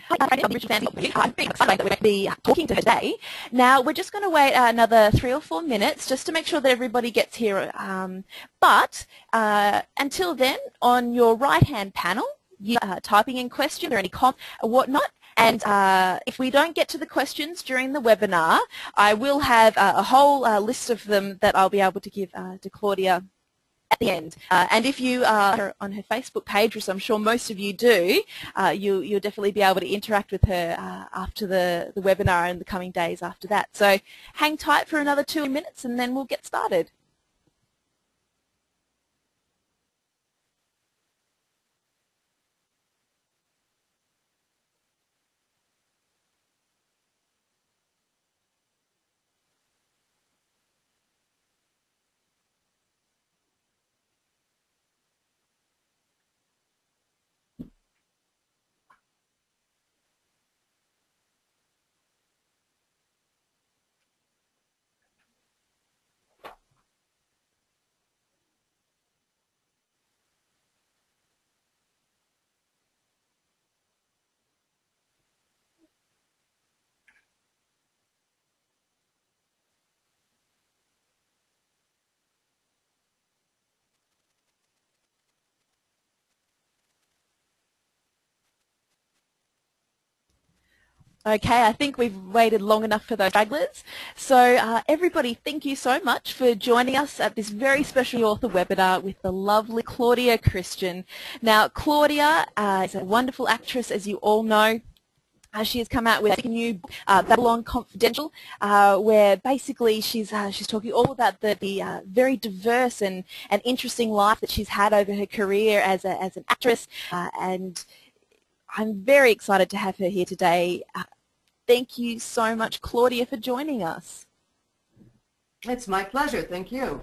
I'm Richard Sandy. I'm very excited that we're going to be talking to her today. Now, we're just going to wait another 3 or 4 minutes just to make sure that everybody gets here. But until then, on your right-hand panel, you typing in questions or any comments or whatnot. And if we don't get to the questions during the webinar, I will have a whole list of them that I'll be able to give to Claudia at the end. And if you are on her Facebook page, which I'm sure most of you do, you'll definitely be able to interact with her after the webinar and the coming days after that. So hang tight for another 2 minutes and then we'll get started. Okay, I think we've waited long enough for those stragglers. So everybody, thank you so much for joining us at this very special author webinar with the lovely Claudia Christian. Now, Claudia is a wonderful actress, as you all know. She has come out with a new Babylon Confidential, where basically she's talking all about the very diverse and interesting life that she's had over her career as an actress, and I'm very excited to have her here today. Thank you so much, Claudia, for joining us. It's my pleasure. Thank you.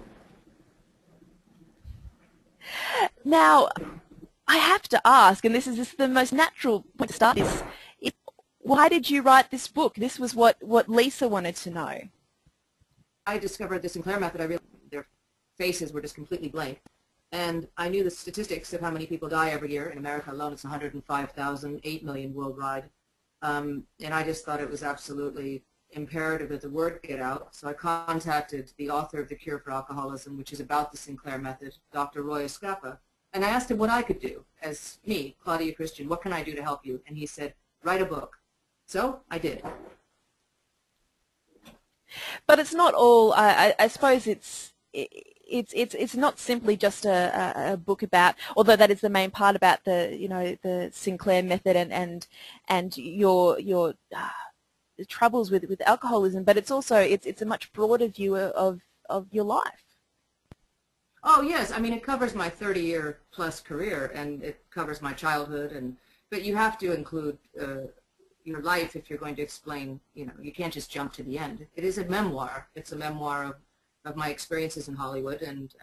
Now, I have to ask, and this is the most natural point to start this, why did you write this book? This was what Lisa wanted to know. I discovered the Sinclair method. I realized their faces were just completely blank. And I knew the statistics of how many people die every year. In America alone, it's 105,000, 8 million worldwide. And I just thought it was absolutely imperative that the word get out. So I contacted the author of The Cure for Alcoholism, which is about the Sinclair method, Dr. Roy Escapa. And I asked him what I could do as me, Claudia Christian. What can I do to help you? And he said, write a book. So I did. But it's not all. I suppose it's not simply just a book about, although that is the main part about the Sinclair method and your troubles with alcoholism. But it's also it's a much broader view of your life. Oh yes, I mean it covers my 30-year plus career and it covers my childhood but you have to include your life if you're going to explain, you can't just jump to the end. It is a memoir. It's a memoir of my experiences in Hollywood and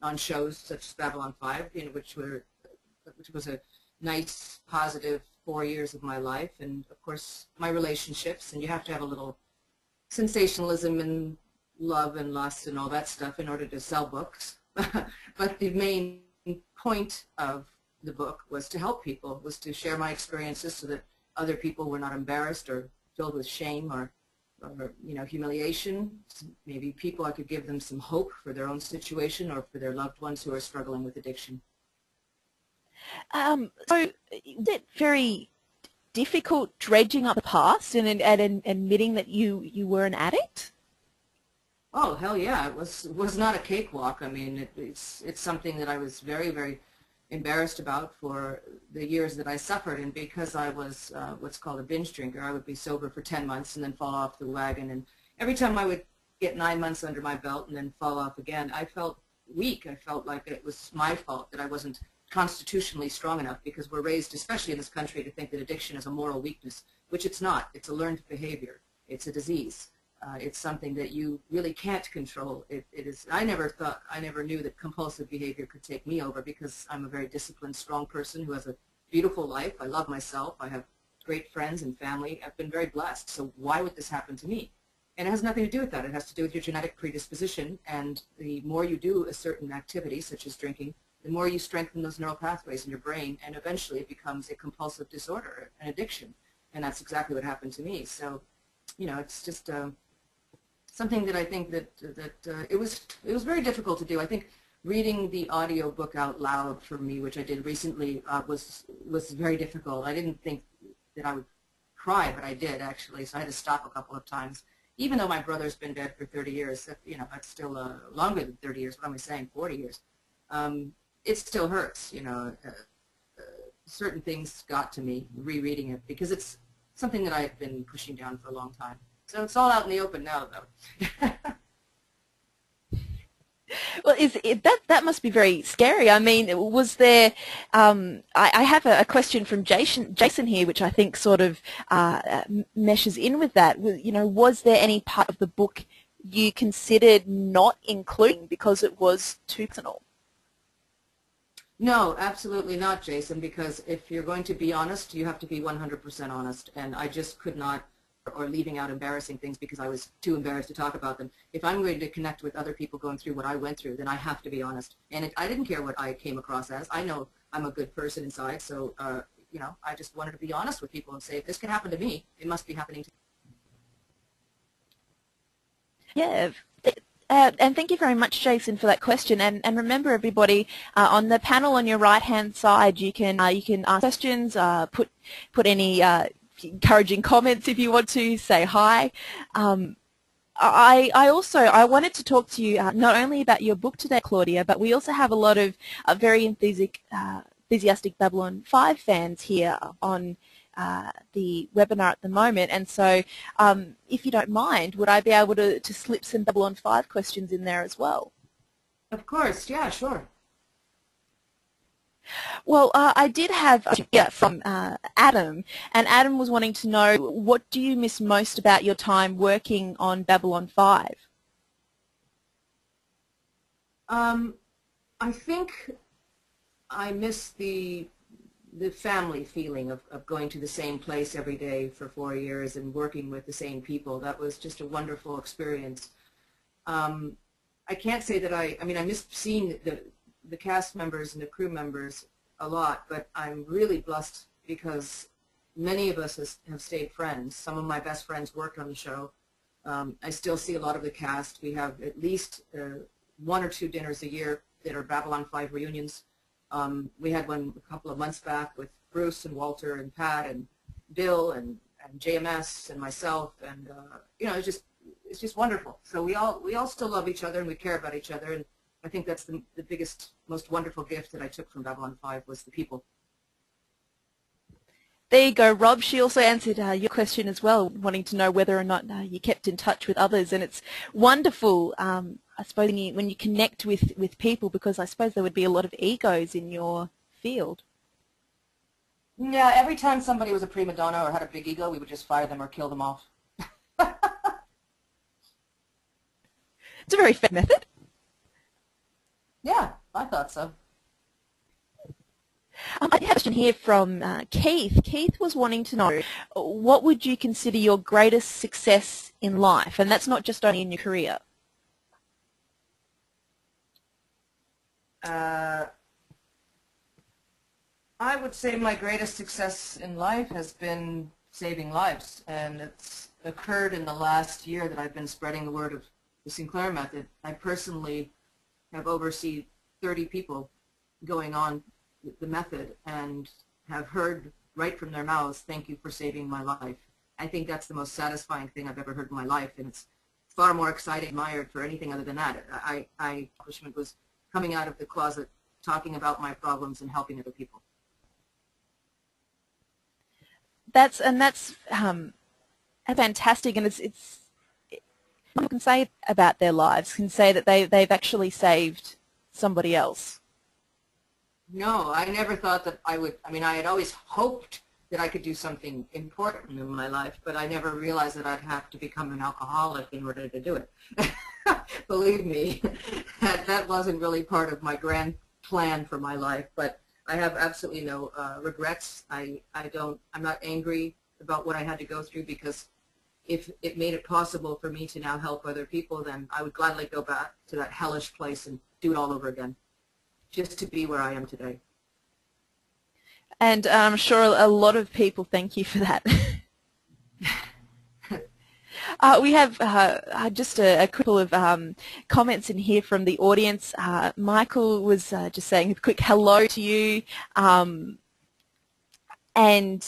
on shows such as Babylon 5, which was a nice, positive 4 years of my life, and of course my relationships, and you have to have a little sensationalism and love and lust and all that stuff in order to sell books. But the main point of the book was to help people, was to share my experiences so that other people were not embarrassed or filled with shame or humiliation. Maybe I could give them some hope for their own situation or for their loved ones who are struggling with addiction. So is it very difficult dredging up the past and admitting that you were an addict? Oh, hell yeah. It was not a cakewalk. I mean, it's something that I was very, very embarrassed about for the years that I suffered, and because I was what's called a binge drinker, I would be sober for 10 months and then fall off the wagon, and every time I would get 9 months under my belt and then fall off again, I felt weak. I felt like it was my fault that I wasn't constitutionally strong enough, because we're raised, especially in this country, to think that addiction is a moral weakness, which it's not. It's a learned behavior. It's a disease. It's something that you really can't control. It is. I never knew that compulsive behavior could take me over, because I'm a very disciplined, strong person who has a beautiful life. I love myself. I have great friends and family. I've been very blessed. So why would this happen to me? And it has nothing to do with that. It has to do with your genetic predisposition. And the more you do a certain activity, such as drinking, the more you strengthen those neural pathways in your brain, and eventually it becomes a compulsive disorder, an addiction. And that's exactly what happened to me. So, you know, it's just something that I think that it was very difficult to do. I think reading the audio book out loud for me, which I did recently, was very difficult. I didn't think that I would cry, but I did actually. So I had to stop a couple of times. Even though my brother's been dead for 30 years, you know, that's still longer than 30 years. What am I saying? 40 years. It still hurts, you know. Certain things got to me rereading it because it's something that I've been pushing down for a long time. So it's all out in the open now, though. Well, that must be very scary. I mean, was there? I have a question from Jason here, which I think sort of meshes in with that. You know, was there any part of the book you considered not including because it was too personal? No, absolutely not, Jason. Because if you're going to be honest, you have to be 100% honest, and I just could not. Or leaving out embarrassing things because I was too embarrassed to talk about them. If I'm going to connect with other people going through what I went through, then I have to be honest. And I didn't care what I came across as. I know I'm a good person inside, so you know, I just wanted to be honest with people and say, if this can happen to me, it must be happening to you. Yeah. And thank you very much, Jason, for that question. And remember, everybody, on the panel on your right-hand side, you can ask questions, put any encouraging comments if you want to, say hi. I wanted to talk to you not only about your book today, Claudia, but we also have a lot of very enthusiastic Babylon 5 fans here on the webinar at the moment. And so if you don't mind, would I be able to slip some Babylon 5 questions in there as well? Of course, yeah, sure. Well, I did have from Adam, and Adam was wanting to know, what do you miss most about your time working on Babylon 5? I think I miss the family feeling of going to the same place every day for 4 years and working with the same people. That was just a wonderful experience. I can't say that I mean, I miss seeing the cast members and the crew members a lot, but I'm really blessed because many of us have stayed friends. Some of my best friends worked on the show. I still see a lot of the cast. We have at least 1 or 2 dinners a year that are Babylon 5 reunions. We had one a couple of months back with Bruce and Walter and Pat and Bill and JMS and myself, and you know, it's just wonderful. So we all still love each other and we care about each other, and I think that's the biggest, most wonderful gift that I took from Babylon 5 was the people. There you go, Rob. She also answered your question as well, wanting to know whether or not you kept in touch with others. And it's wonderful, I suppose, when you connect with people, because I suppose there would be a lot of egos in your field. Yeah, every time somebody was a prima donna or had a big ego, we would just fire them or kill them off. It's a very fair method. Yeah, I thought so. I have a question here from Keith. Keith was wanting to know, what would you consider your greatest success in life? And that's not just only in your career. I would say my greatest success in life has been saving lives, and it's occurred in the last year that I've been spreading the word of the Sinclair method. I personally have overseen 30 people going on the method and have heard right from their mouths, "Thank you for saving my life." I think that's the most satisfying thing I've ever heard in my life, and it's far more exciting, admired for anything other than that. My accomplishment was coming out of the closet, talking about my problems and helping other people. That's fantastic, and it's people can say about their lives, can say that they've actually saved somebody else. No, I never thought that I would. I mean, I had always hoped that I could do something important in my life, but I never realized that I'd have to become an alcoholic in order to do it. Believe me, that wasn't really part of my grand plan for my life, but I have absolutely no regrets. I'm not angry about what I had to go through, because if it made it possible for me to now help other people, then I would gladly go back to that hellish place and do it all over again. just to be where I am today. And I'm sure a lot of people thank you for that. We have just a couple of comments in here from the audience. Michael was just saying a quick hello to you. And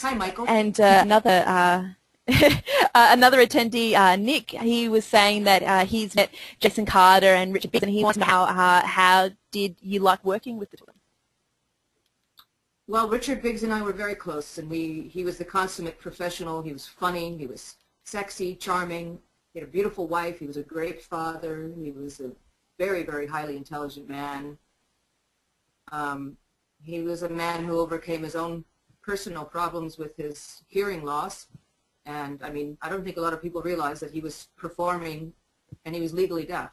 hi, Michael. And another another attendee, Nick, he was saying that he's met Jason Carter and Richard Biggs, and he wants to know how did you like working with the two of them? Well, Richard Biggs and I were very close, and he was the consummate professional. He was funny. He was sexy, charming. He had a beautiful wife. He was a great father. He was a very, very highly intelligent man. He was a man who overcame his own personal problems with his hearing loss. And, I mean, I don't think a lot of people realize that he was performing and he was legally deaf.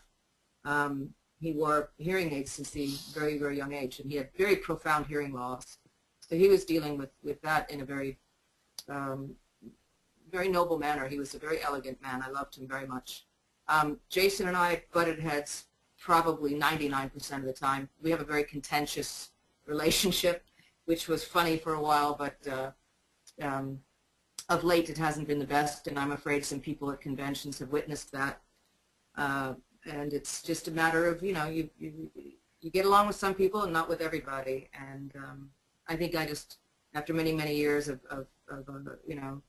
He wore hearing aids since the very, very young age, and he had very profound hearing loss. So he was dealing with that in a very, very noble manner. He was a very elegant man. I loved him very much. Jason and I butted heads probably 99% of the time. We have a very contentious relationship, which was funny for a while, but of late it hasn't been the best, and I'm afraid some people at conventions have witnessed that. And it's just a matter of, you know, you get along with some people and not with everybody. And I think I just, after many, many years of you know,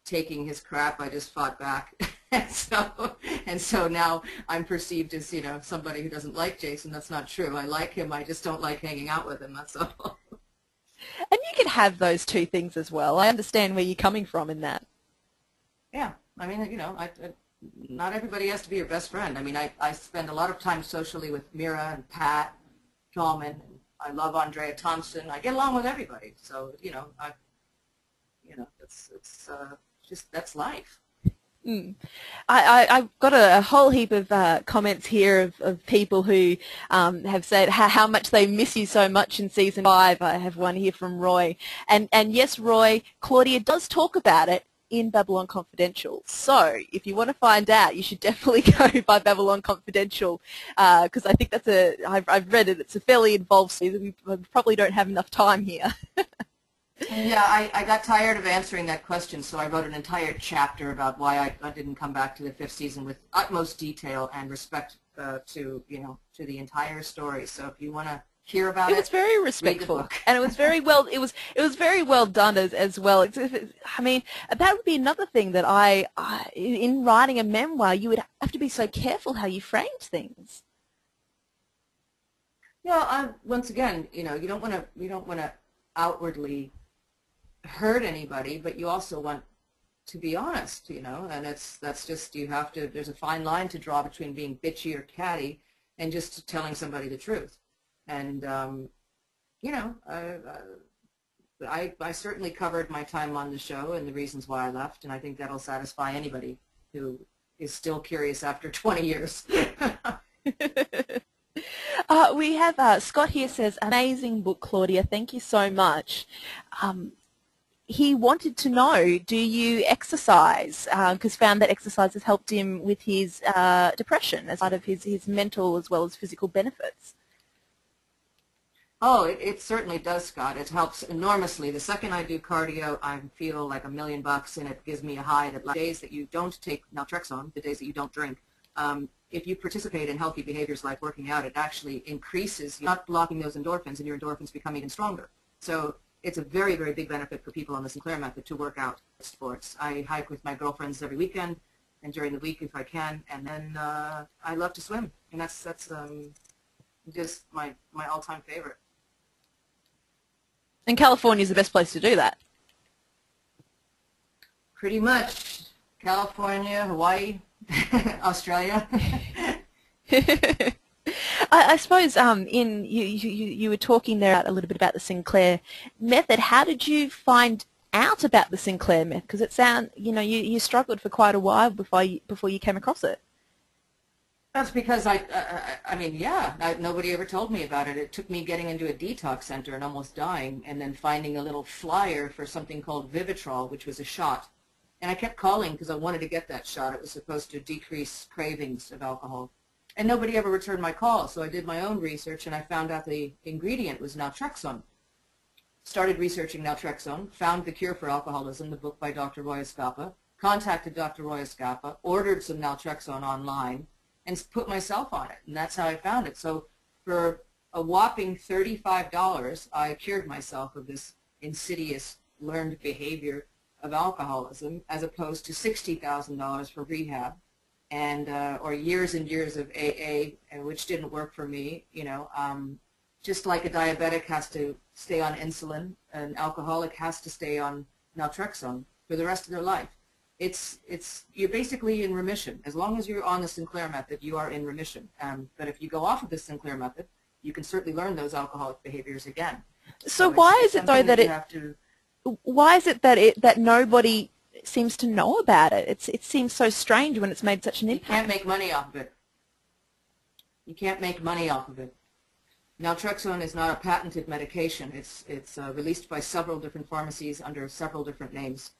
taking his crap, I just fought back. and so now I'm perceived as, you know, somebody who doesn't like Jason. That's not true. I like him. I just don't like hanging out with him. That's all. And you can have those two things as well. I understand where you're coming from in that. Yeah. I mean, you know, not everybody has to be your best friend. I mean, I spend a lot of time socially with Mira and Pat Tallman. And I love Andrea Thompson. I get along with everybody. So, you know, it's just, that's life. I've got a whole heap of comments here of people who have said how much they miss you so much in season 5. I have one here from Roy. And yes, Roy, Claudia does talk about it in Babylon Confidential. So if you want to find out, you should definitely go by Babylon Confidential, because I think that's I've read it. It's a fairly involved season. We probably don't have enough time here. Yeah, I got tired of answering that question, so I wrote an entire chapter about why I didn't come back to the 5th season with utmost detail and respect to, you know, to the entire story. So if you want to hear about it, it was very respectful, read the book. and it was very well. It was very well done as well. I mean, that would be another thing that in writing a memoir, you would have to be so careful how you framed things. Yeah, once again, you know, you don't want to outwardly hurt anybody, but you also want to be honest, you know, and that's just, you have to, there's a fine line to draw between being bitchy or catty and just telling somebody the truth. And you know, I certainly covered my time on the show and the reasons why I left, and I think that'll satisfy anybody who is still curious after 20 years. We have Scott here says, amazing book, Claudia. Thank you so much. He wanted to know, do you exercise? Because found that exercise has helped him with his depression as part of his mental as well as physical benefits. Oh, it certainly does, Scott. It helps enormously. The second I do cardio, I feel like $1,000,000, and it gives me a high. The days that you don't take naltrexone, the days that you don't drink, if you participate in healthy behaviors like working out, it actually increases, you're not blocking those endorphins, and your endorphins become even stronger. So it's a very, very big benefit for people on the Sinclair method to work out sports. I hike with my girlfriends every weekend, and during the week if I can, and then I love to swim, and that's just my all-time favorite. And California is the best place to do that. Pretty much. California, Hawaii, Australia. I suppose you were talking there a little bit about the Sinclair method. How did you find out about the Sinclair method? Because it sounds, you know, you struggled for quite a while before you came across it. That's because I mean, yeah, nobody ever told me about it. It took me getting into a detox center and almost dying, and then finding a little flyer for something called Vivitrol, which was a shot. And I kept calling because I wanted to get that shot. It was supposed to decrease cravings of alcohol. And nobody ever returned my call, so I did my own research, and I found out the ingredient was naltrexone. Started researching naltrexone, found The Cure for Alcoholism, the book by Dr. Roy Escapa, contacted Dr. Roy Escapa, ordered some naltrexone online, and put myself on it, and that's how I found it. So for a whopping $35, I cured myself of this insidious learned behavior of alcoholism, as opposed to $60,000 for rehab, and or years and years of AA, and which didn't work for me. You know, just like a diabetic has to stay on insulin, an alcoholic has to stay on naltrexone for the rest of their life. You're basically in remission. As long as you're on the Sinclair method, you are in remission. But if you go off of the Sinclair method, you can certainly learn those alcoholic behaviors again. So why is it though that why is it that nobody seems to know about it? It seems so strange when it's made such an impact. You can't make money off of it. You can't make money off of it. Naltrexone is not a patented medication. It's released by several different pharmacies under several different names.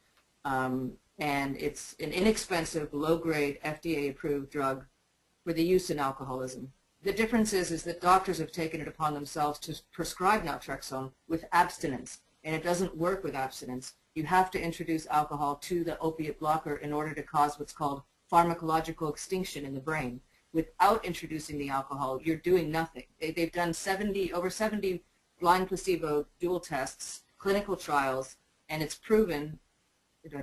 And it's an inexpensive, low-grade, FDA-approved drug for the use in alcoholism. The difference is that doctors have taken it upon themselves to prescribe naltrexone with abstinence, and it doesn't work with abstinence. You have to introduce alcohol to the opiate blocker in order to cause what's called pharmacological extinction in the brain. Without introducing the alcohol, you're doing nothing. They've done over 70 blind placebo dual tests, clinical trials, and it's proven,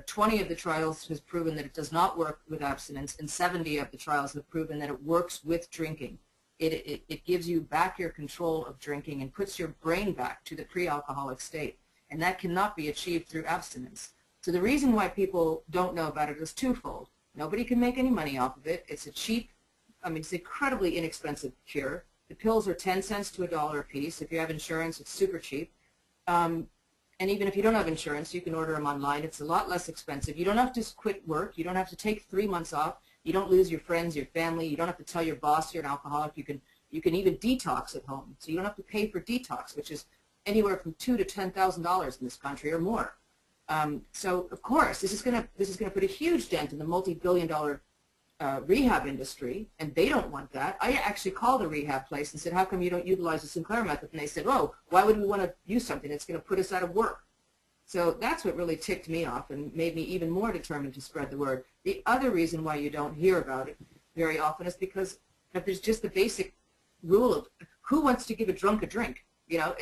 20 of the trials has proven that it does not work with abstinence, and 70 of the trials have proven that it works with drinking. It gives you back your control of drinking and puts your brain back to the pre-alcoholic state, and that cannot be achieved through abstinence. So the reason why people don't know about it is twofold. Nobody can make any money off of it. It's a cheap, it's an incredibly inexpensive cure. The pills are 10 cents to $1 a piece. If you have insurance, it's super cheap. And even if you don't have insurance, you can order them online. It's a lot less expensive. You don't have to quit work. You don't have to take 3 months off. You don't lose your friends, your family. You don't have to tell your boss you're an alcoholic. You can even detox at home. So you don't have to pay for detox, which is anywhere from $2,000 to $10,000 in this country or more. So of course, this is going to put a huge dent in the multi-billion-dollar rehab industry, and they don't want that. I actually called a rehab place and said, how come you don't utilize the Sinclair method? And they said, oh, why would we want to use something that's going to put us out of work? So that's what really ticked me off and made me even more determined to spread the word. The other reason why you don't hear about it very often is because there's just the basic rule of who wants to give a drunk a drink. You know,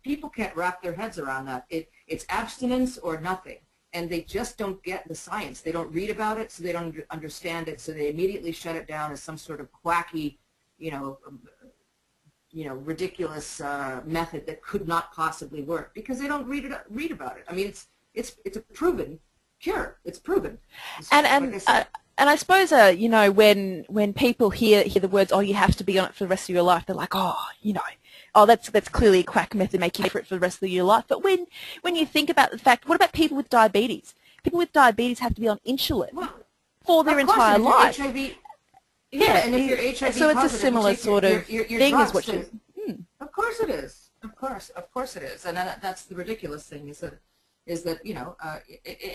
people can't wrap their heads around that. It's abstinence or nothing. And they just don't get the science. They don't read about it, so they don't understand it, so they immediately shut it down as some sort of quacky, ridiculous method that could not possibly work because they don't read about it. I mean, it's a proven cure. It's proven. And I suppose when people hear the words, oh, you have to be on it for the rest of your life, they're like, oh, that's clearly a quack method, make you pay for it for the rest of your life. But when you think about the fact, what about people with diabetes? People with diabetes have to be on insulin for their entire life. HIV, and if you're HIV so it's positive, a similar sort of thing is what you... Of course it is. Of course it is. And that's the ridiculous thing is that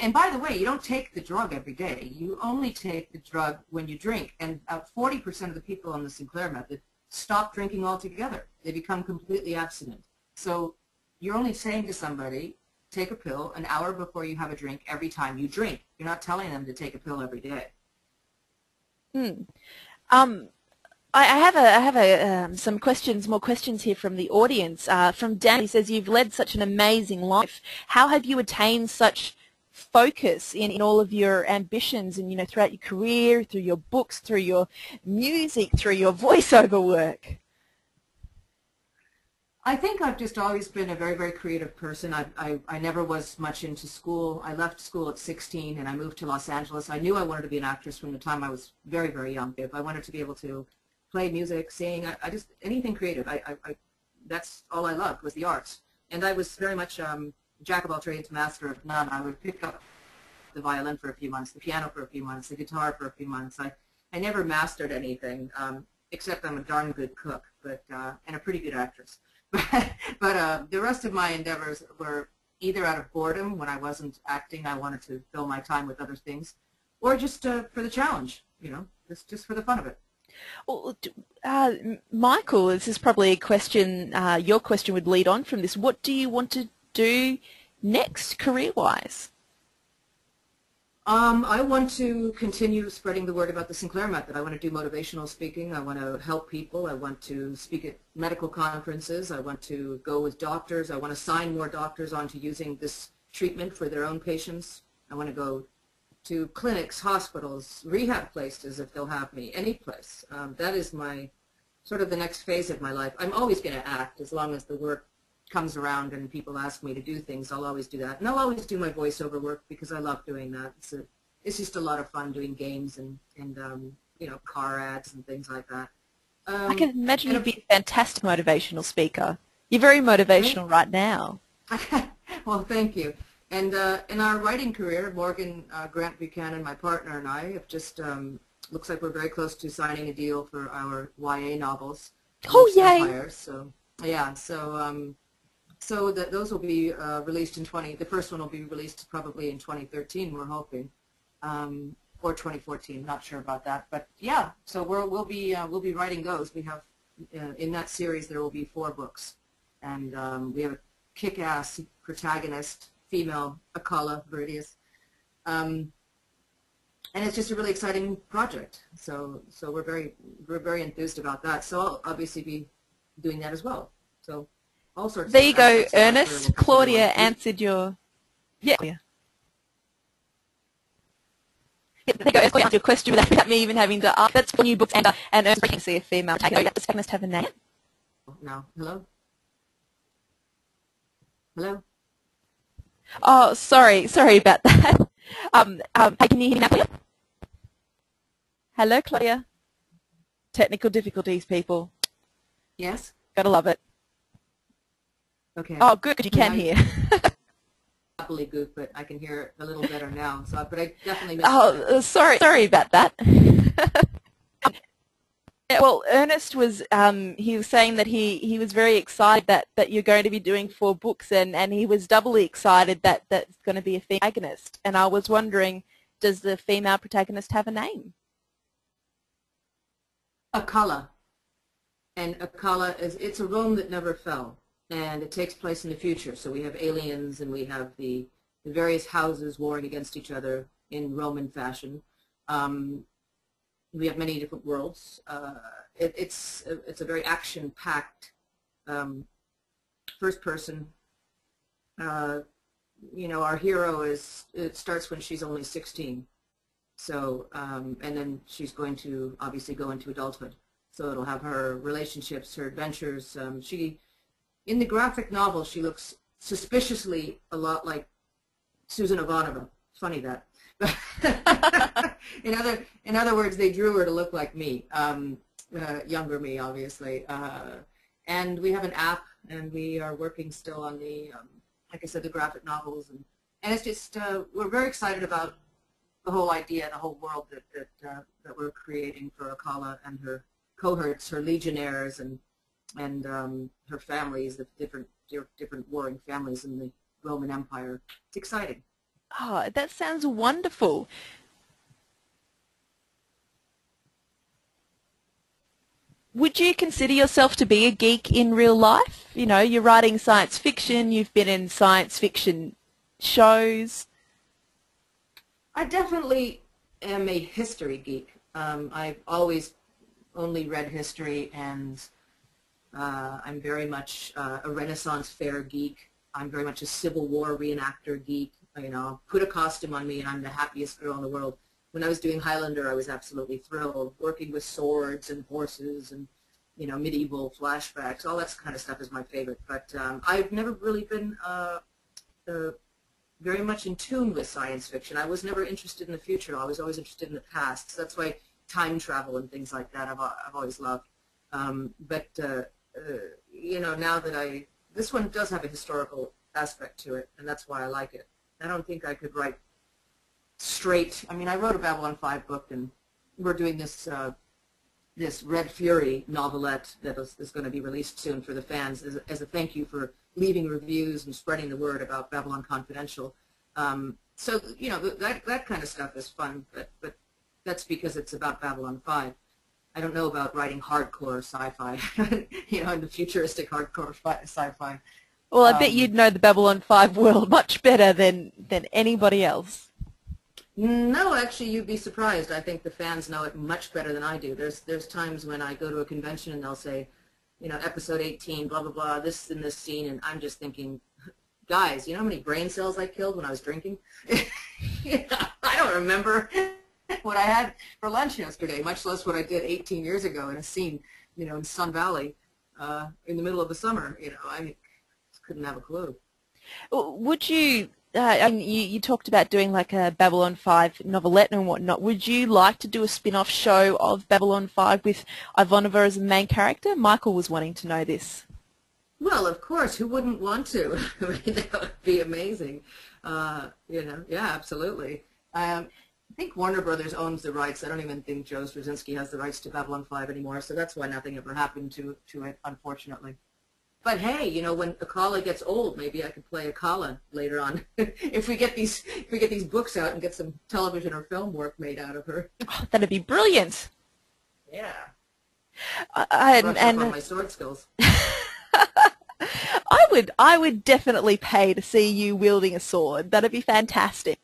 and by the way, you don't take the drug every day. You only take the drug when you drink. And 40% of the people on the Sinclair method stop drinking altogether. They become completely abstinent. So you're only saying to somebody, take a pill an hour before you have a drink every time you drink. You're not telling them to take a pill every day. I have some more questions here from the audience. From Dan, he says, you've led such an amazing life. How have you attained such focus in all of your ambitions and, throughout your career, through your books, through your music, through your voiceover work? I think I've just always been a very, very creative person. I never was much into school. I left school at 16 and I moved to Los Angeles. I knew I wanted to be an actress from the time I was very, very young. If I wanted to be able to play music, sing, I just, anything creative. That's all I loved was the arts. And I was very much jack of all trades, master of none. I would pick up the violin for a few months, the piano for a few months, the guitar for a few months. I never mastered anything, except I'm a darn good cook, and a pretty good actress. But the rest of my endeavors were either out of boredom when I wasn't acting, I wanted to fill my time with other things, or just for the challenge, just for the fun of it. Well, Michael, this is probably a question, your question would lead on from this. What do you want to do next, career-wise? I want to continue spreading the word about the Sinclair method. I want to do motivational speaking. I want to help people. I want to speak at medical conferences. I want to go with doctors. I want to sign more doctors onto using this treatment for their own patients. I want to go to clinics, hospitals, rehab places if they'll have me, any place. That is my sort of the next phase of my life. I'm always going to act as long as the work comes around and people ask me to do things. I'll always do that. And I'll always do my voiceover work because I love doing that. It's just a lot of fun doing games and you know, car ads and things like that. I can imagine you'd be a fantastic motivational speaker. You're very motivational right now. Well, thank you. And in our writing career, Morgan Grant Buchanan, my partner, and I have just, looks like we're very close to signing a deal for our YA novels. Oh, yay! Empires. So, yeah, so those will be released in the first one will be released probably in 2013, we're hoping, or 2014, not sure about that. But yeah, so we'll be writing those. We have, in that series there will be 4 books. And we have a kick-ass protagonist, female, Akala Viridius. And it's just a really exciting project. So we're very enthused about that. So I'll obviously be doing that as well. So all sorts. There you go, Ernest. Claudia answered your. Yeah. Yeah, there you go. Claudia answered your question without me even having to ask. That's for new books and Ernest can see a female protagonist. Does protagonist have a name? No. Hello. Hello. Oh, sorry about that. Hey, can you hear me now, Claudia? Hello, Claudia. Technical difficulties, people. Yes. Gotta love it. Okay. Oh, good, because you can hear. Goof, but I can hear it a little better now. So, but I definitely missed. Oh, sorry about that. Well, Ernest was he was saying that he was very excited that you're going to be doing 4 books, and he was doubly excited that that's going to be a female protagonist. And I was wondering, does the female protagonist have a name? Akala. And Akala it's a Rome that never fell, and it takes place in the future. So we have aliens, and we have the various houses warring against each other in Roman fashion. We have many different worlds. It's a very action-packed first person. You know, our hero it starts when she's only 16. So and then she's going to obviously go into adulthood. So it'll have her relationships, her adventures. In the graphic novel, she looks suspiciously a lot like Susan Ivanova. Funny that. In other words, they drew her to look like me, younger me, obviously. And we have an app, and we are working still on the, like I said, the graphic novels, and it's just we're very excited about the whole idea, the whole world that we're creating for Akala and her cohorts, her legionnaires, and her families, the different warring families in the Roman Empire. It's exciting. Oh, that sounds wonderful. Would you consider yourself to be a geek in real life? You know, you're writing science fiction, you've been in science fiction shows. I definitely am a history geek. I've always only read history, and I'm very much a Renaissance fair geek. I'm very much a Civil War reenactor geek. You know, put a costume on me and I'm the happiest girl in the world. When I was doing Highlander, I was absolutely thrilled. Working with swords and horses and, you know, medieval flashbacks, all that kind of stuff is my favorite. But I've never really been very much in tune with science fiction. I was never interested in the future. I was always interested in the past. So that's why time travel and things like that I've always loved. You know, now that this one does have a historical aspect to it, and that's why I like it. I don't think I could write straight. I mean, I wrote a Babylon 5 book, and we're doing this this Red Fury novelette that is going to be released soon for the fans as a thank you for leaving reviews and spreading the word about Babylon Confidential. So, you know, that kind of stuff is fun, but that's because it's about Babylon 5. I don't know about writing hardcore sci-fi, you know, and the futuristic hardcore sci-fi. Well, I bet you'd know the Babylon 5 world much better than anybody else. No, actually, you'd be surprised. I think the fans know it much better than I do. There's times when I go to a convention and they'll say, you know, episode 18, blah, blah, blah, this in this scene, and I'm just thinking, guys, you know how many brain cells I killed when I was drinking? I don't remember what I had for lunch yesterday, much less what I did 18 years ago in a scene, you know, in Sun Valley in the middle of the summer. You know, I mean, just couldn't have a clue. Would you, I mean, you talked about doing like a Babylon 5 novelette and whatnot. Would you like to do a spin-off show of Babylon 5 with Ivanova as a main character? Michael was wanting to know this. Well, of course, who wouldn't want to? I mean, that would be amazing. You know, yeah, absolutely. I think Warner Brothers owns the rights. I don't even think Joe Straczynski has the rights to Babylon 5 anymore, so that's why nothing ever happened to it, unfortunately. But hey, you know, when Akala gets old, maybe I could play Akala later on. if we get these books out and get some television or film work made out of her. Oh, that'd be brilliant. Yeah. And on my sword skills. I would definitely pay to see you wielding a sword. That'd be fantastic.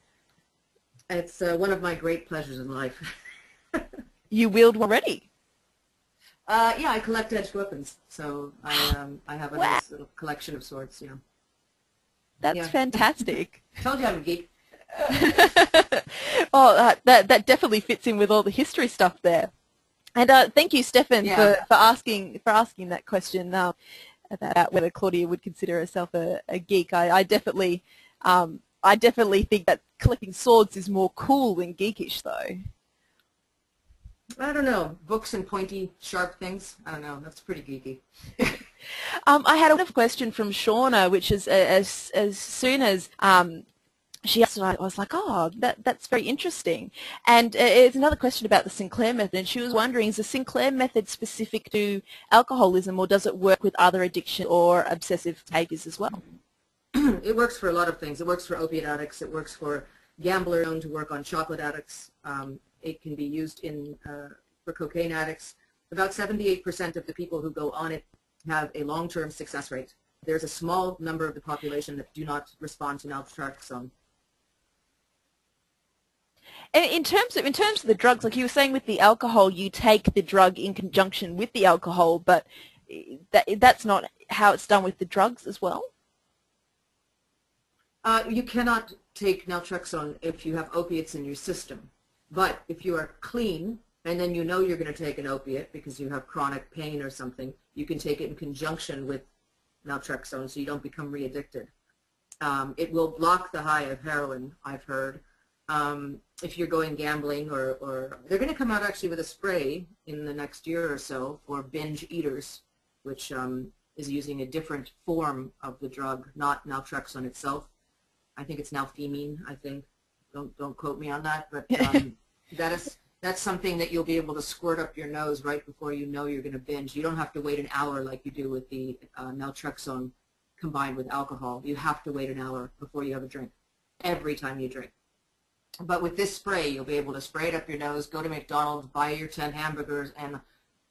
It's one of my great pleasures in life. You wield one already? Yeah, I collect edged weapons, so I have a nice little collection of swords. You know. That's fantastic. Told you I'm a geek. Oh, that definitely fits in with all the history stuff there. And thank you, Stefan, for asking that question about whether Claudia would consider herself a geek. I definitely think that collecting swords is more cool than geekish, though. I don't know. Books and pointy, sharp things. I don't know. That's pretty geeky. I had a question from Shauna, which is as soon as she asked, I was like, oh, that's very interesting. And it's another question about the Sinclair method. And she was wondering, is the Sinclair method specific to alcoholism, or does it work with other addiction or obsessive behaviors as well? It works for a lot of things. It works for opiate addicts. It works for gamblers, known to work on chocolate addicts. It can be used for cocaine addicts. About 78% of the people who go on it have a long-term success rate. There's a small number of the population that do not respond to naltrexone. And in terms of the drugs, like you were saying with the alcohol, you take the drug in conjunction with the alcohol, but that's not how it's done with the drugs as well? You cannot take naltrexone if you have opiates in your system. But if you are clean, and then you know you're going to take an opiate because you have chronic pain or something, you can take it in conjunction with naltrexone so you don't become re-addicted. It will block the high of heroin, I've heard. If you're going gambling, or they're going to come out actually with a spray in the next year or so for binge eaters, which is using a different form of the drug, not naltrexone itself. I think it's nalphemine, I think. Don't quote me on that, but that's something that you'll be able to squirt up your nose right before you know you're going to binge. You don't have to wait an hour like you do with the naltrexone combined with alcohol. You have to wait an hour before you have a drink, every time you drink. But with this spray, you'll be able to spray it up your nose, go to McDonald's, buy your 10 hamburgers, and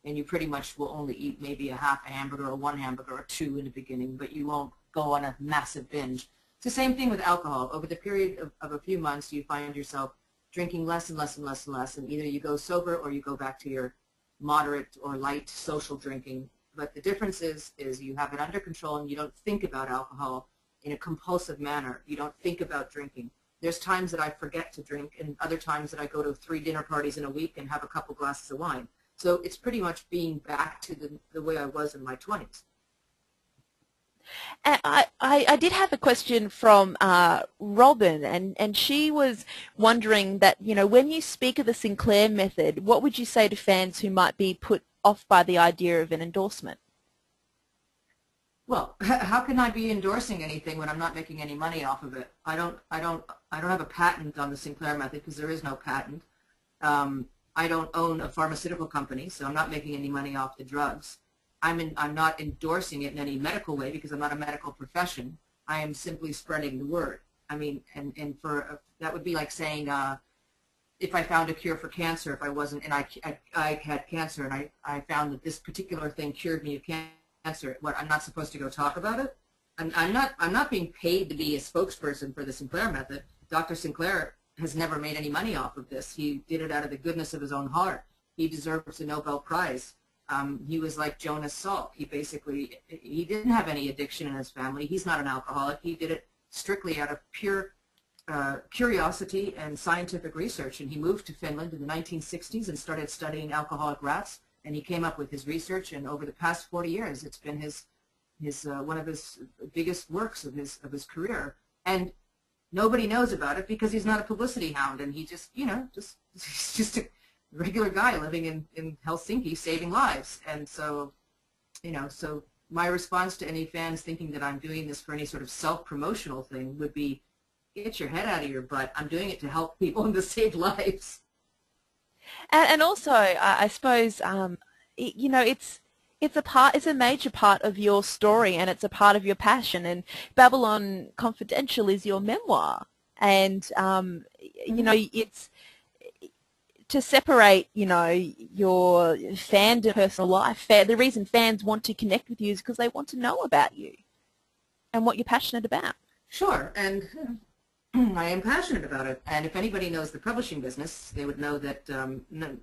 you pretty much will only eat maybe a half a hamburger or one hamburger or two in the beginning, but you won't go on a massive binge. It's the same thing with alcohol. Over the period of a few months, you find yourself drinking less and less and less and less, and either you go sober or you go back to your moderate or light social drinking. But the difference is you have it under control and you don't think about alcohol in a compulsive manner. You don't think about drinking. There's times that I forget to drink and other times that I go to 3 dinner parties in a week and have a couple glasses of wine. So it's pretty much being back to the way I was in my 20s. I did have a question from Robin, and she was wondering that, you know, when you speak of the Sinclair method, what would you say to fans who might be put off by the idea of an endorsement? Well, how can I be endorsing anything when I'm not making any money off of it? I don't have a patent on the Sinclair method because there is no patent. I don't own a pharmaceutical company, so I'm not making any money off the drugs. I'm not endorsing it in any medical way because I'm not a medical profession. I am simply spreading the word. I mean, and for that would be like saying, if I found a cure for cancer, if I wasn't, and I had cancer, and I found that this particular thing cured me of cancer, what, I'm not supposed to go talk about it? I'm not being paid to be a spokesperson for the Sinclair method. Dr. Sinclair has never made any money off of this. He did it out of the goodness of his own heart. He deserves a Nobel Prize. He was like Jonas Salk. He didn't have any addiction in his family. He's not an alcoholic. He did it strictly out of pure curiosity and scientific research. And he moved to Finland in the 1960s and started studying alcoholic rats. And he came up with his research. And over the past 40 years, it's been one of his biggest works of his career. And nobody knows about it because he's not a publicity hound, and he just, he's just a regular guy living in Helsinki saving lives. And so, so my response to any fans thinking that I'm doing this for any sort of self-promotional thing would be, get your head out of your butt. I'm doing it to help people and to save lives. And also, I suppose, it's a major part of your story, and it's a part of your passion. And Babylon Confidential is your memoir, and it's to separate, your fandom and personal life. The reason fans want to connect with you is because they want to know about you and what you're passionate about. Sure, and I am passionate about it. And if anybody knows the publishing business, they would know that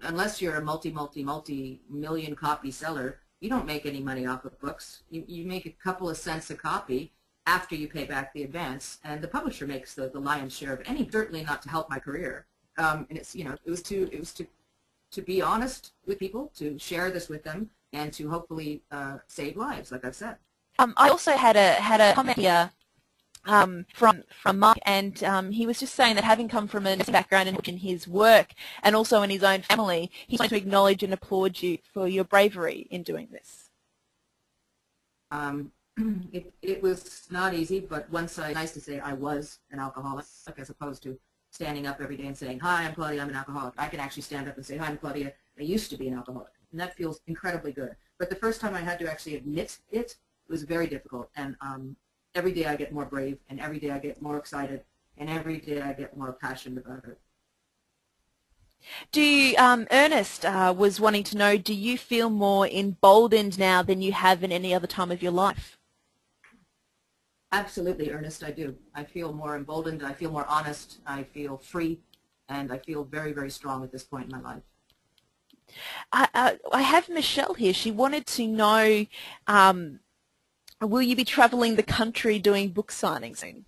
unless you're a multi-million copy seller, you don't make any money off of books. You make a couple of cents a copy after you pay back the advance, and the publisher makes the lion's share of any. Certainly not to help my career. And it's it was to be honest with people, to share this with them, and to hopefully save lives, like I've said. I also had a comment here from Mark, and he was just saying that having come from a nursing background and in his work and also in his own family, he's wanting to acknowledge and applaud you for your bravery in doing this. It was not easy, but nice to say I was an alcoholic, as opposed to standing up every day and saying, hi, I'm Claudia, I'm an alcoholic. I can actually stand up and say, hi, I'm Claudia, I used to be an alcoholic. And that feels incredibly good. But the first time I had to actually admit it was very difficult. And every day I get more brave, and every day I get more excited, and every day I get more passionate about it. Ernest was wanting to know, do you feel more emboldened now than you have in any other time of your life? Absolutely, Ernest, I do. I feel more emboldened, I feel more honest, I feel free, and I feel very, very strong at this point in my life. I have Michelle here. She wanted to know, will you be traveling the country doing book signings soon?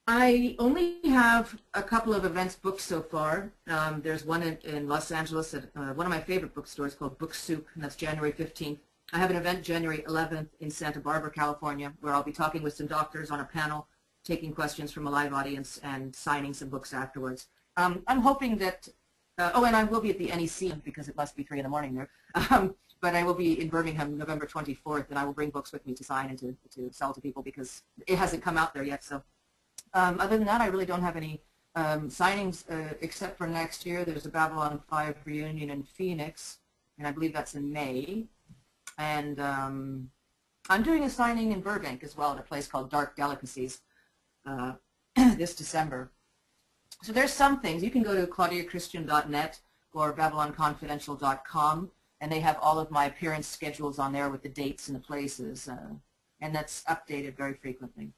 I only have a couple of events booked so far. There's one in Los Angeles at one of my favorite bookstores called Book Soup, and that's January 15th. I have an event January 11th in Santa Barbara, California, where I'll be talking with some doctors on a panel, taking questions from a live audience and signing some books afterwards. I'm hoping that, and I will be at the NEC because it must be 3 in the morning there. But I will be in Birmingham November 24th, and I will bring books with me to sign and to sell to people because it hasn't come out there yet. So other than that, I really don't have any signings except for next year. There's a Babylon 5 reunion in Phoenix, and I believe that's in May. And I'm doing a signing in Burbank as well at a place called Dark Delicacies this December. So there's some things. You can go to claudiachristian.net or babylonconfidential.com, and they have all of my appearance schedules on there with the dates and the places, and that's updated very frequently.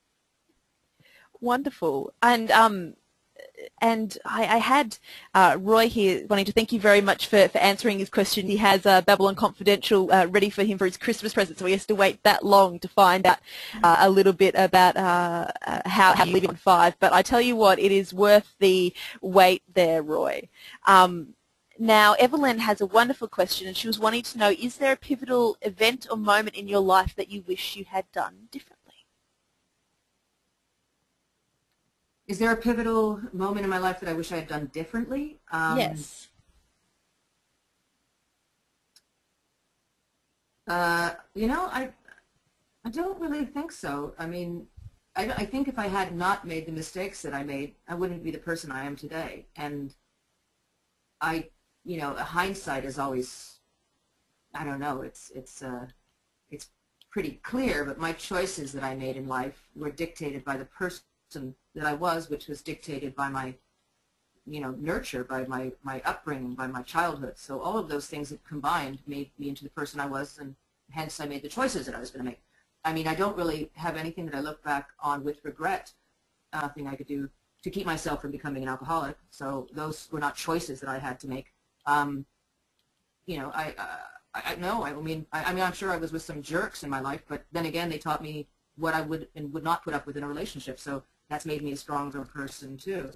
Wonderful. And I had Roy here wanting to thank you very much for answering his question. He has Babylon Confidential ready for him for his Christmas present, so he has to wait that long to find out a little bit about how you live on 5. But I tell you what, it is worth the wait there, Roy. Now, Evelyn has a wonderful question, and she was wanting to know, is there a pivotal event or moment in your life that you wish you had done differently? Is there a pivotal moment in my life that I wish I had done differently? Yes. I don't really think so. I mean, I think if I had not made the mistakes that I made, I wouldn't be the person I am today. And hindsight is always, I don't know, it's pretty clear, but my choices that I made in life were dictated by the person that I was, which was dictated by my nurture, by my upbringing, by my childhood. So all of those things that combined made me into the person I was, and hence I made the choices that I was going to make. I mean, I don't really have anything that I look back on with regret. Nothing I could do to keep myself from becoming an alcoholic. So those were not choices that I had to make. No, I mean, I'm sure I was with some jerks in my life, but then again, they taught me what I would and would not put up with in a relationship. So that's made me a stronger person too.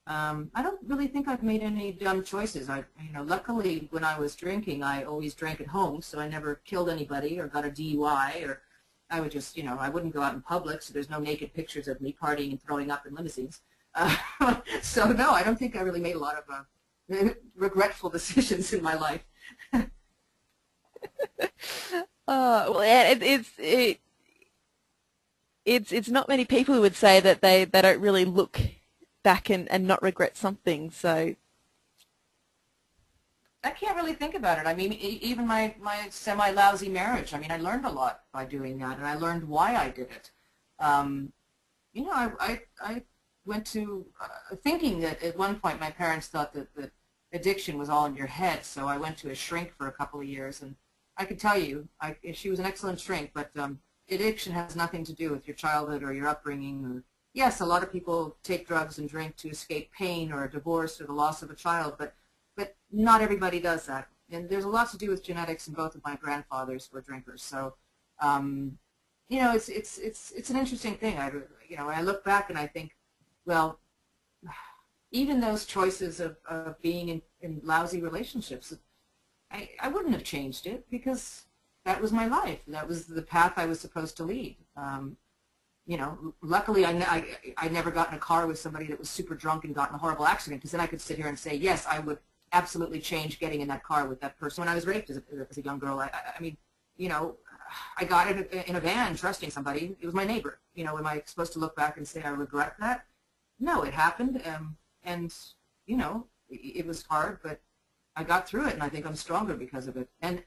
I don't really think I've made any dumb choices. Luckily, when I was drinking, I always drank at home, so I never killed anybody or got a DUI, or I would just, I wouldn't go out in public, so there's no naked pictures of me partying and throwing up in limousines. So no, I don't think I really made a lot of regretful decisions in my life. Well, it's not many people who would say that they don't really look back and not regret something. So I can't really think about it. I mean, even my semi-lousy marriage, I mean, I learned a lot by doing that, and I learned why I did it. I went to thinking that at one point my parents thought that addiction was all in your head, so I went to a shrink for a couple of years, and I can tell you, she was an excellent shrink, but addiction has nothing to do with your childhood or your upbringing. Or, yes, a lot of people take drugs and drink to escape pain or a divorce or the loss of a child, but not everybody does that. And there's a lot to do with genetics, and both of my grandfathers were drinkers. So, it's an interesting thing. I look back and I think, well, even those choices of being in lousy relationships, I wouldn't have changed it, because that was my life. That was the path I was supposed to lead. Luckily I never got in a car with somebody that was super drunk and got in a horrible accident, because then I could sit here and say, yes, I would absolutely change getting in that car with that person. When I was raped as a young girl, I mean, I got in a van trusting somebody. It was my neighbor. Am I supposed to look back and say I regret that? No, it happened, and it was hard, but I got through it, and I think I'm stronger because of it. And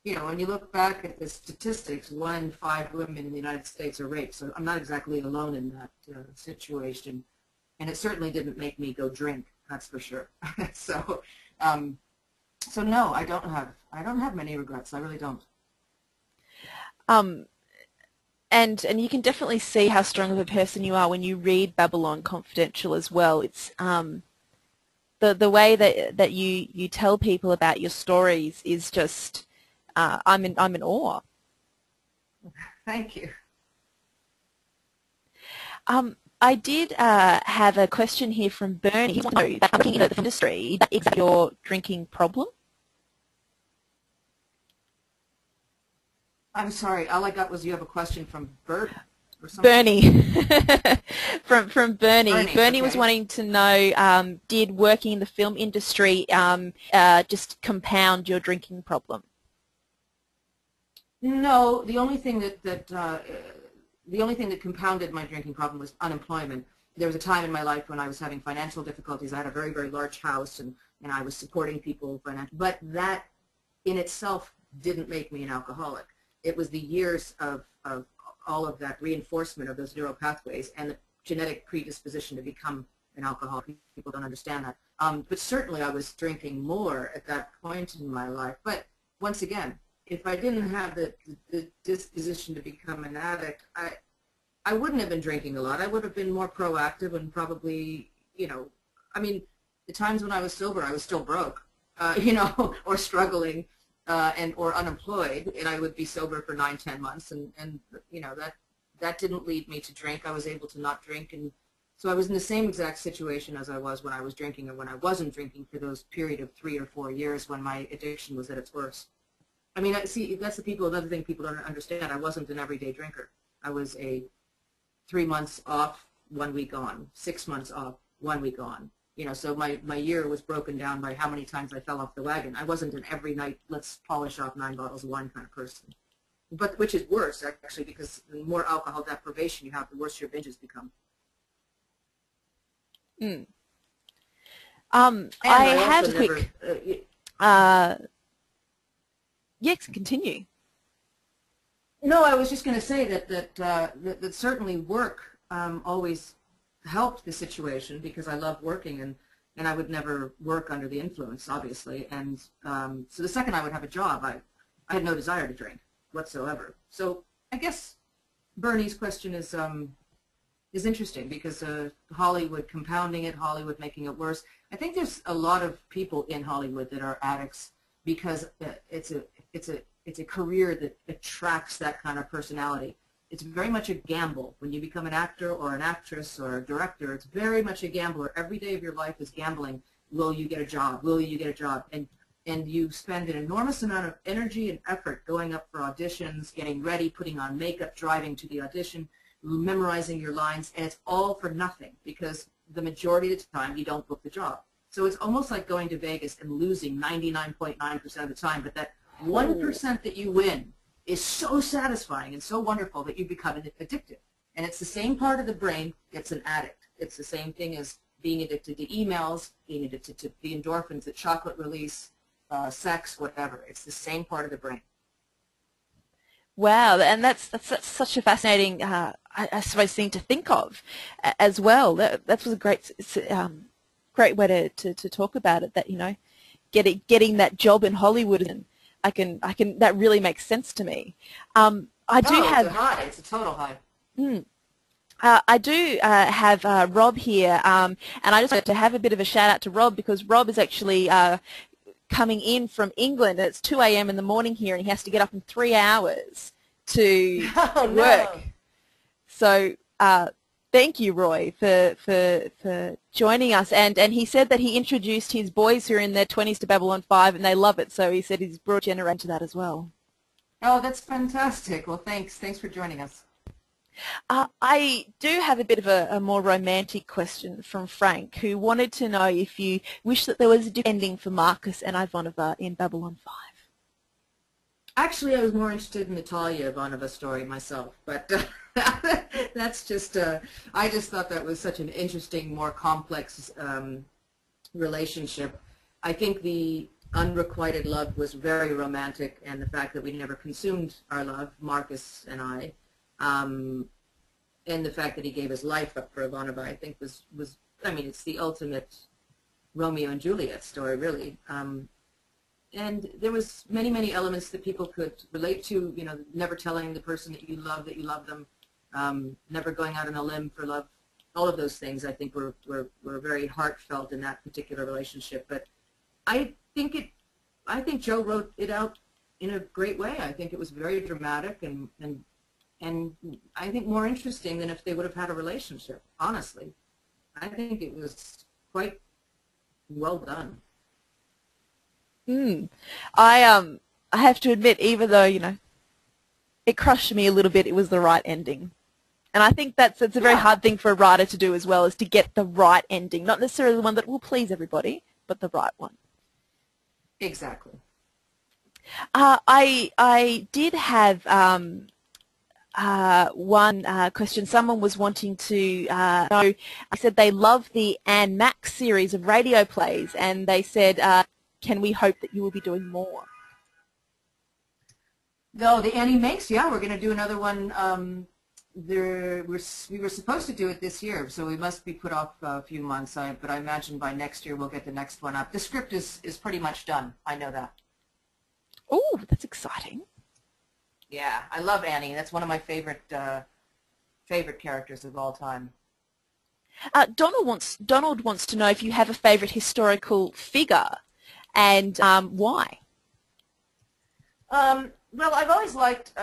when you look back at the statistics, 1 in 5 women in the United States are raped, so I'm not exactly alone in that situation. And it certainly didn't make me go drink, that's for sure. So no, I don't have many regrets. I really don't. And you can definitely see how strong of a person you are when you read Babylon Confidential as well. It's the way that you tell people about your stories is just I'm in awe. Thank you. I did have a question here from Bernie. He wants to know that working in the industry, is that your drinking problem? I'm sorry. All I got was you have a question from Bert or something? Bernie. from Bernie. Bernie okay. was wanting to know, did working in the film industry just compound your drinking problem? No, the only thing that compounded my drinking problem was unemployment. There was a time in my life when I was having financial difficulties. I had a very, very large house, and I was supporting people financially. But that in itself didn't make me an alcoholic. It was the years of all of that reinforcement of those neural pathways and the genetic predisposition to become an alcoholic. People don't understand that. But certainly I was drinking more at that point in my life. But once again, if I didn't have the disposition to become an addict, I wouldn't have been drinking a lot. I would have been more proactive and probably, I mean, the times when I was sober, I was still broke, or struggling or unemployed, and I would be sober for 9-10 months, and that didn't lead me to drink. I was able to not drink, and so I was in the same exact situation as I was when I was drinking and when I wasn't drinking for those period of 3 or 4 years when my addiction was at its worst. I mean, see, that's another thing people don't understand. I wasn't an everyday drinker. I was a 3 months off, 1 week on, 6 months off, 1 week on. So my year was broken down by how many times I fell off the wagon. I wasn't an every night, let's polish off 9 bottles of wine kind of person. But which is worse, actually, because the more alcohol deprivation you have, the worse your binges become. I have a quick... yes, continue. No, I was just going to say that certainly work always helped the situation, because I love working, and and I would never work under the influence, obviously. And so the second I would have a job, I had no desire to drink whatsoever. So I guess Bernie's question is interesting because Hollywood compounding it, Hollywood making it worse. I think there's a lot of people in Hollywood that are addicts because it's a career that attracts that kind of personality. It's very much a gamble. When you become an actor or an actress or a director, it's very much a gambler. Every day of your life is gambling. Will you get a job? Will you get a job? And you spend an enormous amount of energy and effort going up for auditions, getting ready, putting on makeup, driving to the audition, memorizing your lines, and it's all for nothing because the majority of the time you don't book the job. So it's almost like going to Vegas and losing 99.9% of the time, but that 1% that you win is so satisfying and so wonderful that you become addicted. And it's the same part of the brain that's an addict. It's the same thing as being addicted to emails, being addicted to the endorphins that chocolate release, sex, whatever. It's the same part of the brain. Wow, and that's such a fascinating, I suppose, thing to think of as well. That was a great way to talk about it. That, you know, getting that job in Hollywood, and I can that really makes sense to me. I do have it's a high. It's a total high. I do have Rob here, and I just wanted to have a bit of a shout out to Rob because Rob is actually coming in from England. And it's 2 a.m. in the morning here, and he has to get up in 3 hours to work. No. So thank you, Roy, for joining us. And he said that he introduced his boys who are in their 20s to Babylon 5, and they love it. So he said he's brought generation to that as well. Oh, that's fantastic. Well, thanks. Thanks for joining us. I do have a bit of a more romantic question from Frank, who wanted to know if you wish that there was a different ending for Marcus and Ivanova in Babylon 5. Actually, I was more interested in the Talia Ivanova story myself, but that's just, I just thought that was such an interesting, more complex relationship. I think the unrequited love was very romantic, and the fact that we never consumed our love, Marcus and I, and the fact that he gave his life up for Ivanova, I think was I mean, it's the ultimate Romeo and Juliet story, really. And there was many elements that people could relate to, you know, never telling the person that you love them, never going out on a limb for love. All of those things, I think, were very heartfelt in that particular relationship. But I think Joe wrote it out in a great way. I think it was very dramatic and I think more interesting than if they would have had a relationship, honestly. I think it was quite well done. I have to admit, even though, you know, it crushed me a little bit, it was the right ending. And I think it's a very hard thing for a writer to do as well, is to get the right ending. Not necessarily the one that will please everybody, but the right one. Exactly. I did have one question. Someone was wanting to know, I said they love the Anne Max series of radio plays, and they said, can we hope that you will be doing more? No, the Annie Makes, yeah, we're going to do another one. We were supposed to do it this year, so we must be put off a few months, but I imagine by next year we'll get the next one up. The script is pretty much done. I know that. Oh, that's exciting. Yeah, I love Annie. That's one of my favorite characters of all time. Donald wants to know if you have a favorite historical figure and why. Well, I've always liked.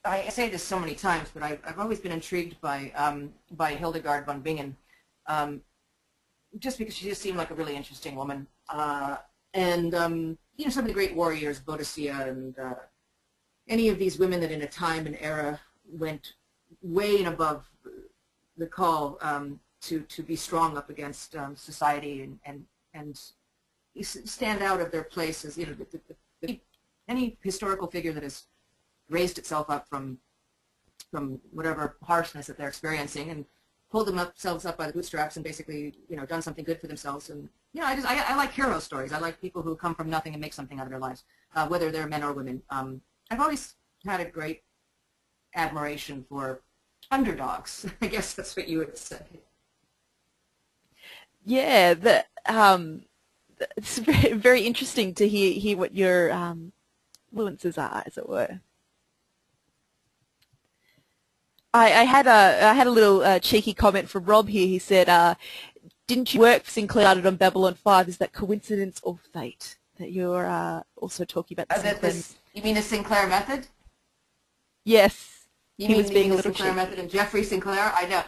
I say this so many times, but I've always been intrigued by Hildegard von Bingen, just because she just seemed like a really interesting woman. And you know, some of the great warriors, Boadicea, and any of these women that in a time and era went way and above the call to be strong up against society and stand out of their places. You know, any historical figure that has raised itself up from whatever harshness that they're experiencing and pulled themselves up by the bootstraps and basically, you know, done something good for themselves. And you know, I like hero stories. I like people who come from nothing and make something out of their lives, whether they're men or women. I've always had a great admiration for underdogs. I guess that's what you would say. Yeah, it's very, very interesting to hear what your influences are, as it were. I had a little cheeky comment from Rob here. He said, "Didn't you work for Sinclair started on Babylon 5? Is that coincidence or fate that you're also talking about the Sinclair?" You mean the Sinclair method? Yes. You mean the Sinclair method and Jeffrey Sinclair? I know.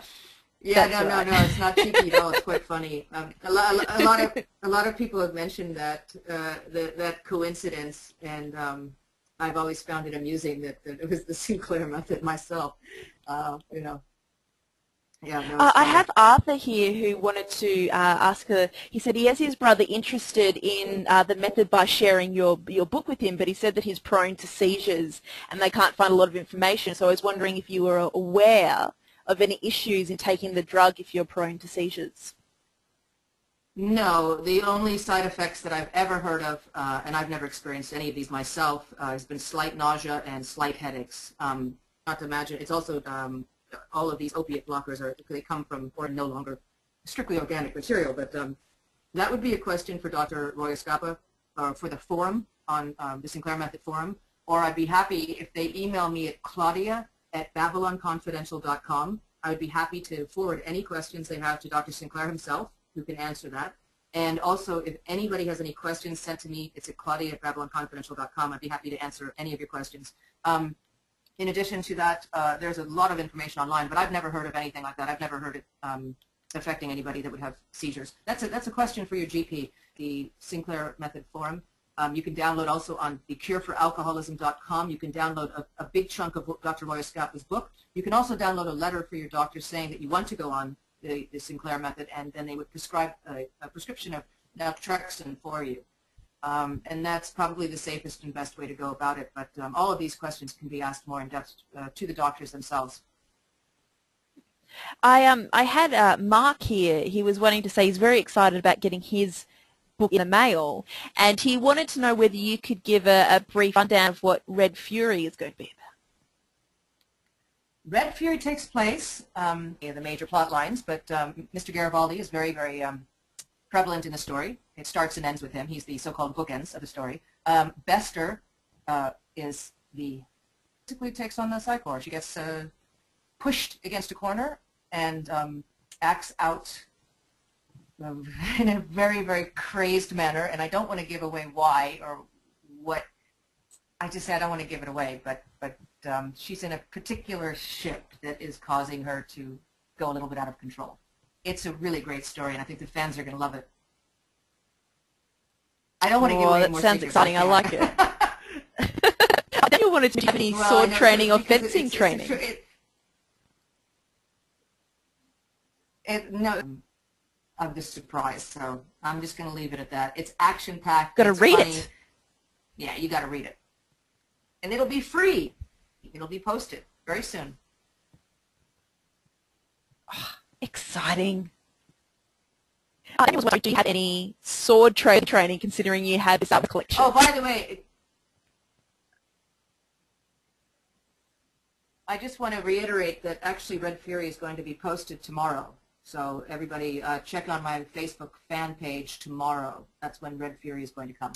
Yeah, no, it's not cheeky at all. It's quite funny. A lot of people have mentioned that that coincidence, and I've always found it amusing that it was the Sinclair method myself. You know. Yeah, no, I have Arthur here who wanted to ask her. He said he has his brother interested in the method by sharing your book with him, but he said that he's prone to seizures and they can't find a lot of information. So I was wondering if you were aware of any issues in taking the drug if you're prone to seizures. No, the only side effects that I've ever heard of, and I've never experienced any of these myself, has been slight nausea and slight headaches. Not to imagine, it's also all of these opiate blockers they come from or no longer strictly organic material, but that would be a question for Dr. Roy Escapa for the forum on the Sinclair Method forum, or I'd be happy if they email me at claudia@babylonconfidential.com. I would be happy to forward any questions they have to Dr. Sinclair himself, who can answer that. And also, if anybody has any questions sent to me, it's at claudia@babylonconfidential.com. I'd be happy to answer any of your questions. In addition to that, there's a lot of information online, but I've never heard of anything like that. I've never heard it affecting anybody that would have seizures. That's a question for your GP, the Sinclair Method Forum. You can download also on thecureforalcoholism.com. You can download a big chunk of Dr. Roy Escapa's book. You can also download a letter for your doctor saying that you want to go on the Sinclair Method, and then they would prescribe a prescription of naltrexone for you. And that's probably the safest and best way to go about it. But all of these questions can be asked more in depth to the doctors themselves. I had Mark here. He was wanting to say he's very excited about getting his book in the mail, and he wanted to know whether you could give a brief rundown of what Red Fury is going to be about. Red Fury takes place in the major plot lines, but Mr. Garibaldi is very, very prevalent in the story. It starts and ends with him. He's the so-called bookends of the story. Bester is basically takes on the Psychor. She gets pushed against a corner and acts out in a very, very crazed manner. And I don't want to give away why or what. I just say I don't want to give it away, but she's in a particular ship that is causing her to go a little bit out of control. It's a really great story, and I think the fans are going to love it. I don't want to give away more secrets. That sounds exciting. I like it. I think you wanted to have any sword training or fencing training. No, of the surprise, so I'm just going to leave it at that. It's action-packed. Got to read funny. it. Yeah, you got to read it. And it'll be free. It'll be posted very soon. Oh, exciting. I was wondering, do you have any sword training considering you had this other collection? Oh, by the way, I just want to reiterate that actually Red Fury is going to be posted tomorrow. So everybody check on my Facebook fan page tomorrow. That's when Red Fury is going to come,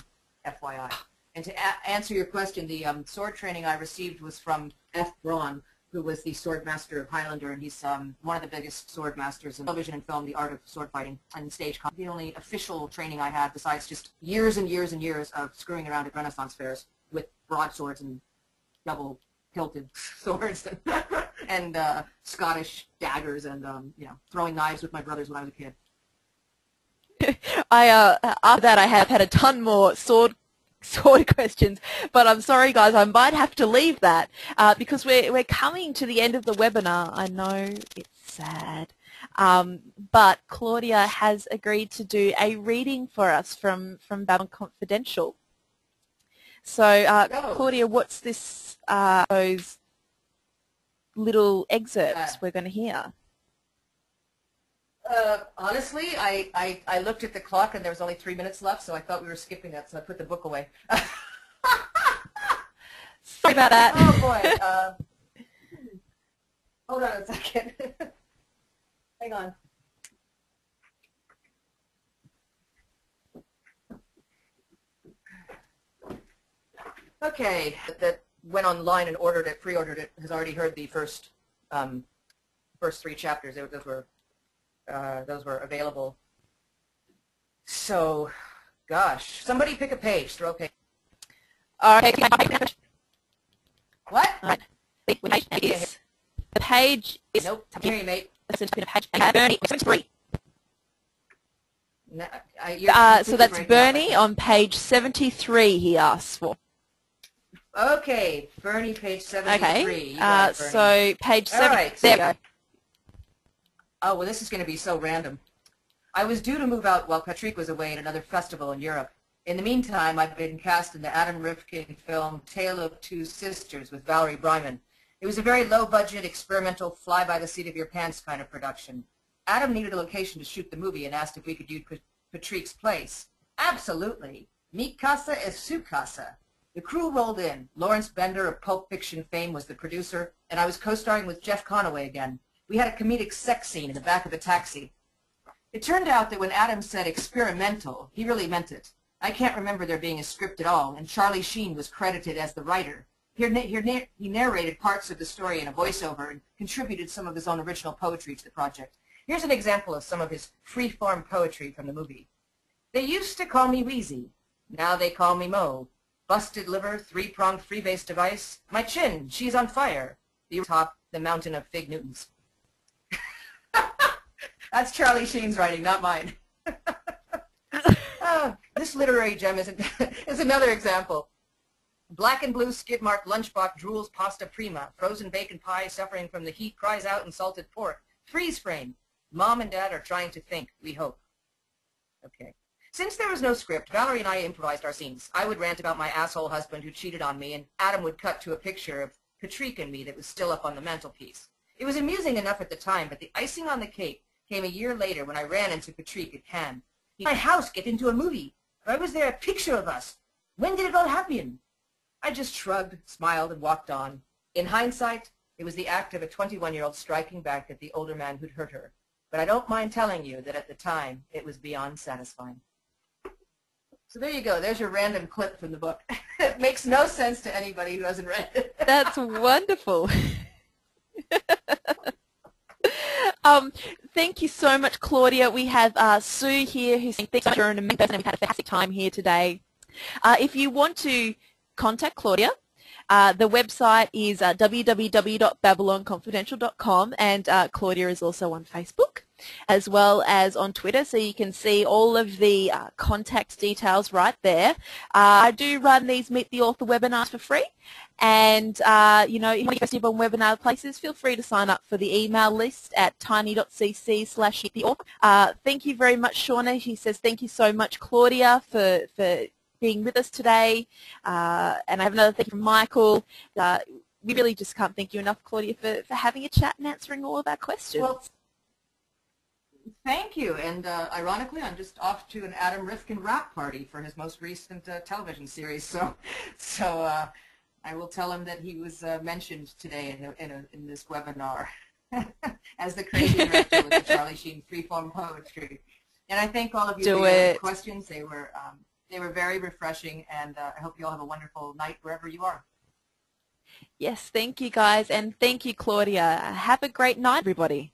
FYI. And to answer your question, the sword training I received was from F. Braun, who was the sword master of Highlander, and he's one of the biggest sword masters in television and film, the art of sword fighting and stage combat. The only official training I had, besides just years and years and years of screwing around at Renaissance fairs with broadswords and double-hilted swords and Scottish daggers and you know, throwing knives with my brothers when I was a kid. After that, I have had a ton more sword questions, but I'm sorry guys, I might have to leave that because we're coming to the end of the webinar. I know it's sad, but Claudia has agreed to do a reading for us from Babylon Confidential. So Claudia, what's this those little excerpts we're going to hear? Honestly, I looked at the clock and there was only 3 minutes left, so I thought we were skipping that, so I put the book away. Sorry about that. Oh boy. Hold on a second. Hang on. Okay, that went online and ordered it, pre-ordered it, has already heard the first 3 chapters. Those were available. So, gosh, somebody pick a page. Throw a page. Okay. What? Right. The page is. Nope. Hear you, mate. Listen to the page. Bernie, 73. No, So that's Bernie on page 73. He asks for. Okay, Bernie, page 73. Okay. You got it, Bernie. So page 7. Right, there we go. Oh well, this is going to be so random. I was due to move out while Patrick was away at another festival in Europe. In the meantime, I've been cast in the Adam Rifkin film Tale of Two Sisters with Valerie Bryman. It was a very low-budget, experimental, fly-by-the-seat-of-your-pants kind of production. Adam needed a location to shoot the movie and asked if we could use Patrick's place. Absolutely. Mi casa es su casa. The crew rolled in. Lawrence Bender of Pulp Fiction fame was the producer, and I was co-starring with Jeff Conaway again. We had a comedic sex scene in the back of the taxi. It turned out that when Adam said experimental, he really meant it. I can't remember there being a script at all, and Charlie Sheen was credited as the writer. He narrated parts of the story in a voiceover and contributed some of his own original poetry to the project. Here's an example of some of his free-form poetry from the movie. They used to call me Wheezy. Now they call me Mo. Busted liver, 3-pronged freebase device. My chin, she's on fire. The top, the mountain of Fig Newtons. That's Charlie Sheen's writing, not mine. This literary gem is another example. Black and blue skid-marked lunchbox drools pasta prima. Frozen bacon pie suffering from the heat cries out in salted pork. Freeze frame. Mom and Dad are trying to think, we hope. Okay. Since there was no script, Valerie and I improvised our scenes. I would rant about my asshole husband who cheated on me, and Adam would cut to a picture of Patrick and me that was still up on the mantelpiece. It was amusing enough at the time, but the icing on the cake came a year later when I ran into Patrick at Cannes. My house get into a movie. Why was there a picture of us? When did it all happen? I just shrugged, smiled, and walked on. In hindsight, it was the act of a 21-year-old striking back at the older man who'd hurt her. But I don't mind telling you that at the time, it was beyond satisfying. So there you go. There's your random clip from the book. It makes no sense to anybody who hasn't read it. That's wonderful. Thank you so much, Claudia. We have Sue here who's saying thanks so much. You're an amazing person and we've had a fantastic time here today. If you want to contact Claudia, the website is www.babylonconfidential.com, and Claudia is also on Facebook as well as on Twitter, so you can see all of the contact details right there. I do run these Meet the Author webinars for free, and you know, if you're interested on webinar places, feel free to sign up for the email list at tiny.cc/meettheauthor. Thank you very much, Shauna. She says thank you so much, Claudia, for being with us today. And I have another thank you from Michael. We really just can't thank you enough, Claudia, for having a chat and answering all of our questions. Well, thank you. And ironically, I'm just off to an Adam Rifkin rap party for his most recent television series. So I will tell him that he was mentioned today in this webinar as the crazy director with the Charlie Sheen freeform poetry. And I thank all of you for your questions. They were very refreshing, and I hope you all have a wonderful night wherever you are. Yes, thank you guys, and thank you, Claudia. Have a great night, everybody.